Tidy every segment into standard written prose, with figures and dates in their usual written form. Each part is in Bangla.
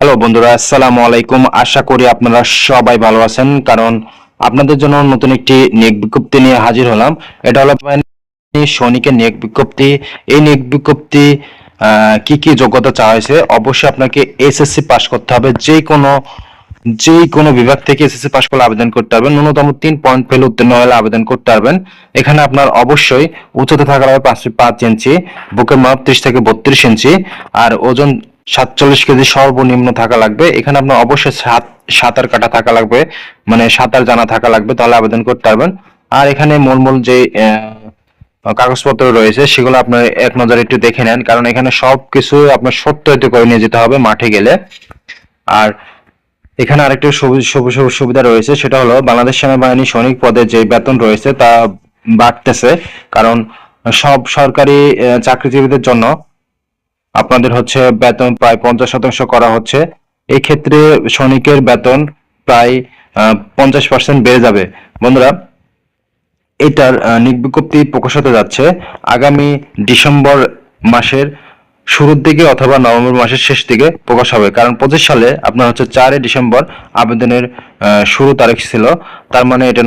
হ্যালো বন্ধুরা, আসসালামু আলাইকুম। আশা করি আপনারা সবাই ভালো আছেন, কারণ আপনাদের জন্য নতুন একটি নিয়োগ বিজ্ঞপ্তি নিয়ে হাজির হলাম। এটা হলো সৈনিকের নিয়োগ বিজ্ঞপ্তি। এই নিয়োগ বিজ্ঞপ্তি কি কি যোগ্যতা চাওয়া হয়েছে? অবশ্যই আপনাকে এসএসসি পাস করতে হবে। যে কোনো বিভাগ থেকে এসএসসি পাস করলে আবেদন করতে পারবেন। ন্যূনতম 3 পয়েন্ট ফেল উত্তীর্ণ হলে আবেদন করতে পারবেন। এখানে আপনার অবশ্যই উচ্চতা থাকা লাগবে 5 ইঞ্চি, বুকের মাপ 30 থেকে 32 ইঞ্চি, আর ওজন 47 কেজি সর্বনিম্ন থাকা লাগবে। এখানে আপনার অবশ্যই সাঁতার কাটা থাকা লাগবে, মানে সাঁতার জানা থাকা লাগবে, তাহলে আবেদন করতে পারবেন। আর এখানে মূল যে কাগজপত্র রয়েছে সেগুলো আপনার এক নজরে একটু দেখে নেন, কারণ এখানে সবকিছু আপনার সত্যায়িত করে নিয়ে যেতে হবে মাঠে গেলে। আর এখানে আরেকটি সুবিধা রয়েছে, সেটা হলো বাংলাদেশ সেনাবাহিনী সৈনিক পদে যে বেতন রয়েছে তা বাড়তেছে, কারণ সব সরকারি চাকরিজীবীদের জন্য আপনাদের হচ্ছে বেতন প্রায় 50% করা হচ্ছে। এই ক্ষেত্রে সৈনিকের বেতন প্রায় 50% বেড়ে যাবে। বন্ধুরা, এটার নিয়োগ বিজ্ঞপ্তি প্রকাশ হতে যাচ্ছে আগামী ডিসেম্বর মাসের শুরুর দিকে অথবা নভেম্বর মাসের শেষ দিকে প্রকাশ হবে, কারণ 25 সালে আপনার হচ্ছে 4 ডিসেম্বর আবেদনের শুরু তারিখ ছিল। তার মানে এটা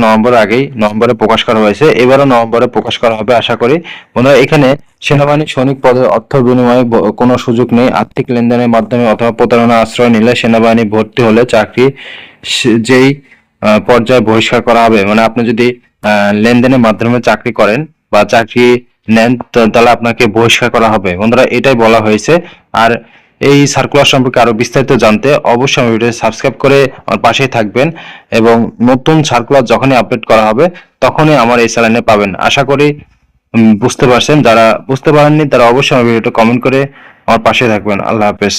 নভেম্বরে প্রকাশ করা হয়েছে। এবারও নভেম্বরে প্রকাশ করা হবে আশা করি। বন্ধুরা, এখানে সেনাবাহিনী সৈনিক পদে অর্থ বিনিময়ে কোনো সুযোগ নেই। আর্থিক লেনদেনের মাধ্যমে অথবা প্রতারণা আশ্রয় নিলে সেনাবাহিনী ভর্তি হলে চাকরি যেই পর্যায়ে বহিষ্কার করা হবে। মানে আপনি যদি লেনদেনের মাধ্যমে চাকরি করেন বা চাকরি নেন, তাহলে আপনাকে বহিষ্কার করা হবে। বন্ধুরা, এটাই বলা হয়েছে। আর এই সার্কুলার সম্পর্কে আরো বিস্তারিত জানতে অবশ্যই আমার ভিডিও সাবস্ক্রাইব করে আমার পাশেই থাকবেন, এবং নতুন সার্কুলার যখনই আপডেট করা হবে তখনই আমার এই চ্যানেলে পাবেন। আশা করি বুঝতে পারছেন। যারা বুঝতে পারেননি তারা অবশ্যই আমার ভিডিওটা কমেন্ট করে আমার পাশে থাকবেন। আল্লাহ হাফেজ।